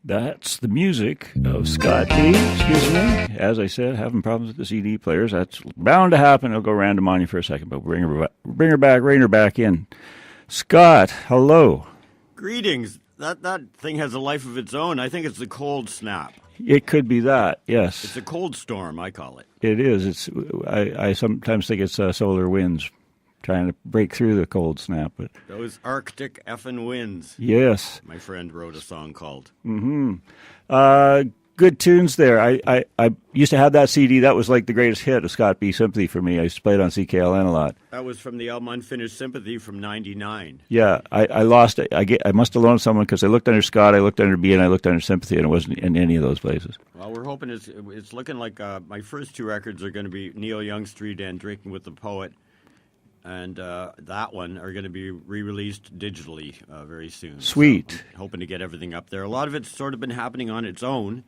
That's the music of Scott D. Excuse me. As I said, having problems with the CD players. That's bound to happen. I'll go random on you for a second, but rein her back in. Scott, hello. Greetings. That thing has a life of its own. I think it's the cold snap. It could be that, yes. It's a cold storm, I call it. It is. I sometimes think it's solar winds trying to break through the cold snap. But those Arctic effing winds. Yes. My friend wrote a song called. Good tunes there. I used to have that CD. That was like the greatest hit of Scott B. Sympathy for me. I used to play it on CKLN a lot. That was from the album Unfinished Sympathy from '99. Yeah, I lost it. I must have loaned someone because I looked under Scott, I looked under B, and I looked under Sympathy, and it wasn't in any of those places. Well, we're hoping it's looking like my first two records are going to be Neil Young Street and Drinking with the Poet. And that one are going to be re-released digitally very soon. Sweet. So I'm hoping to get everything up there. A lot of it's sort of been happening on its own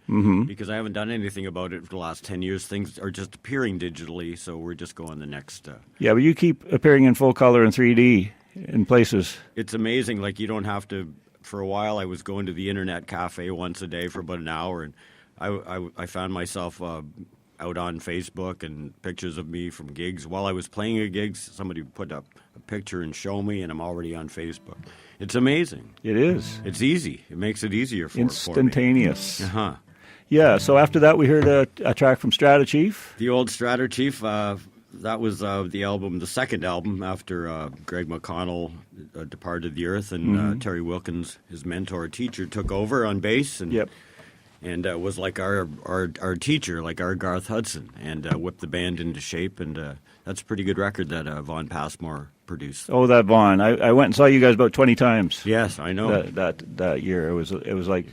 because I haven't done anything about it for the last 10 years. Things are just appearing digitally, so we're just going the next... Yeah, but you keep appearing in full color and 3D in places. It's amazing. Like, you don't have to... For a while, I was going to the internet cafe once a day for about an hour, and I found myself... out on Facebook and pictures of me from gigs. While I was playing a gig, somebody put up a picture and show me, and I'm already on Facebook. It's amazing. It is. It's easy. It makes it easier for instantaneous. me. Uh-huh. Yeah, so after that we heard a track from Strata Chief. The old Strata Chief, that was the second album after Greg McConnell departed the earth, and Terry Wilkins, his mentor teacher, took over on bass. And Yep. And was like our teacher, like our Garth Hudson, and whipped the band into shape. And that's a pretty good record that Vaughn Passmore produced. Oh, that Vaughn! I went and saw you guys about 20 times. Yes, I know. That year, it was like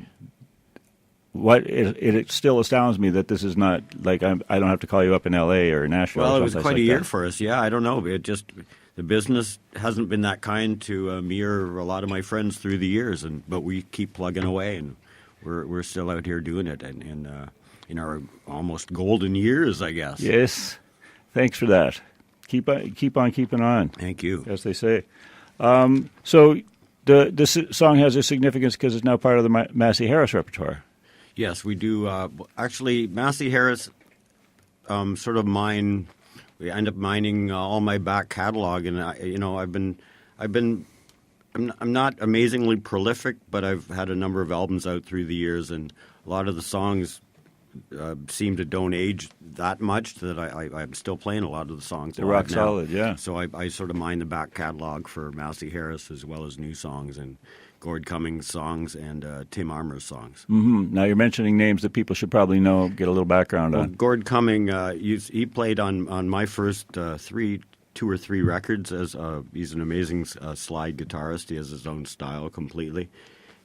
what it still astounds me that this is not like I don't have to call you up in L.A. or Nashville. Well, or it was quite like a year that. for us. Yeah, I don't know. It just the business hasn't been that kind to me or a lot of my friends through the years, but we keep plugging away and. We're still out here doing it, and in our almost golden years, I guess. Yes, thanks for that. Keep on keeping on. Thank you, as they say. So this song has a significance because it's now part of the Massey Harris repertoire. Yes, we do. Actually, Massey Harris sort of mine. We end up mining all my back catalog, and I'm not amazingly prolific, but I've had a number of albums out through the years, and a lot of the songs seem to don't age that much that I'm still playing a lot of the songs. They're rock solid, yeah. So I sort of mine the back catalog for Massey Harris as well as new songs and Gord Cummings songs and Tim Armour's songs. Mm-hmm. Now you're mentioning names that people should probably know, get a little background on. Gord Cummings, he played on my first two or three records. As he's an amazing slide guitarist. He has his own style completely.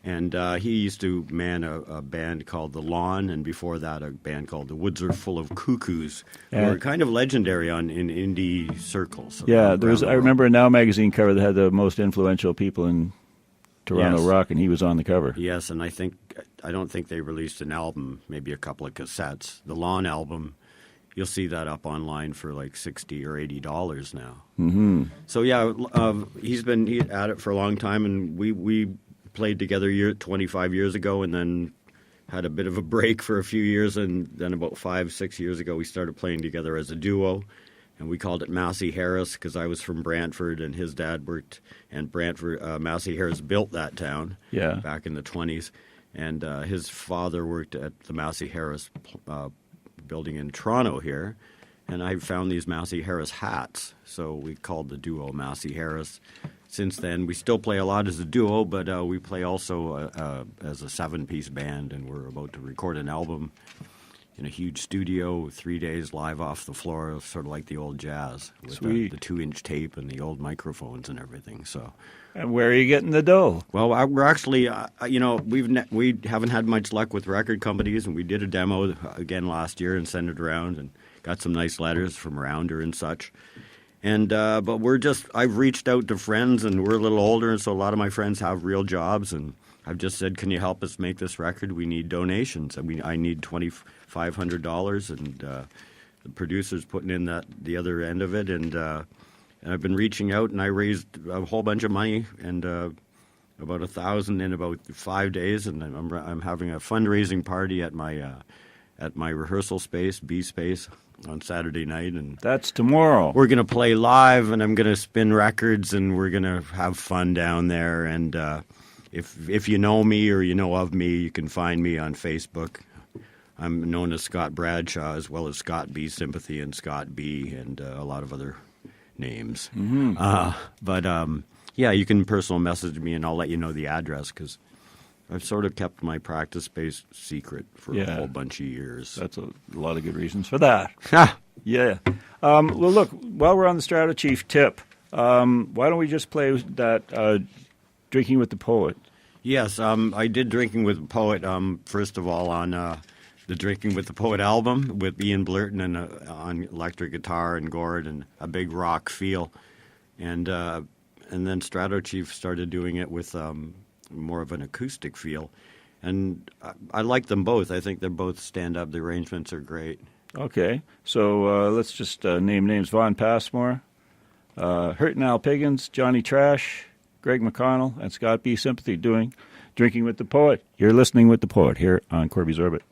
And he used to man a band called The Lawn, and before that a band called The Woods Are Full of Cuckoos, who were kind of legendary in indie circles. Yeah, I remember a Now magazine cover that had the most influential people in Toronto rock, and he was on the cover. Yes, and I don't think they released an album, maybe a couple of cassettes. The Lawn album, you'll see that up online for like $60 or $80 now. Mm-hmm. So yeah, he's been at it for a long time, and we played together 25 years ago, and then had a bit of a break for a few years, and then about 5-6 years ago we started playing together as a duo, and we called it Massey Harris because I was from Brantford and his dad worked, and Massey Harris built that town back in the 1920s, and his father worked at the Massey Harris building in Toronto here, and I found these Massey Harris hats, so we called the duo Massey Harris. Since then, we still play a lot as a duo, but we play also as a 7-piece band, and we're about to record an album in a huge studio, 3 days live off the floor, sort of like the old jazz, with the 2-inch tape and the old microphones and everything. So, and where are you getting the dough? Well, we're actually, we haven't had much luck with record companies, and we did a demo again last year and sent it around, and got some nice letters from Rounder and such. And but I've reached out to friends, and we're a little older, and so a lot of my friends have real jobs, and I've just said, can you help us make this record? We need donations. I need $2,500, and the producer's putting in the other end of it, and I've been reaching out, and I raised a whole bunch of money, and about 1,000 in about 5 days, and I'm having a fundraising party at my rehearsal space, B Space, on Saturday night, and That's tomorrow. we're gonna play live, and I'm gonna spin records, and we're gonna have fun down there. And if you know me or you know of me, you can find me on Facebook. I'm known as Scott Bradshaw, as well as Scott B Sympathy and Scott B, and a lot of other names. But yeah, you can personal message me, and I'll let you know the address, because I've sort of kept my practice space secret for a whole bunch of years. That's a lot of good reasons for that. Ha! Yeah. Well, look, while we're on the Strato Chief tip, why don't we just play that Drinking with the Poet? Yes, I did Drinking with the Poet, first of all, on the Drinking with the Poet album with Ian Blurton and on electric guitar and Gord and a big rock feel. And then Strato Chief started doing it with more of an acoustic feel. And I like them both. I think they're both stand-up. The arrangements are great. Okay. So let's just name names. Vaughn Passmore, Hurtin' Al Piggins, Johnny Trash, Greg McConnell, and Scott B. Sympathy doing Drinking with the Poet. You're listening with the Poet here on Corby's Orbit.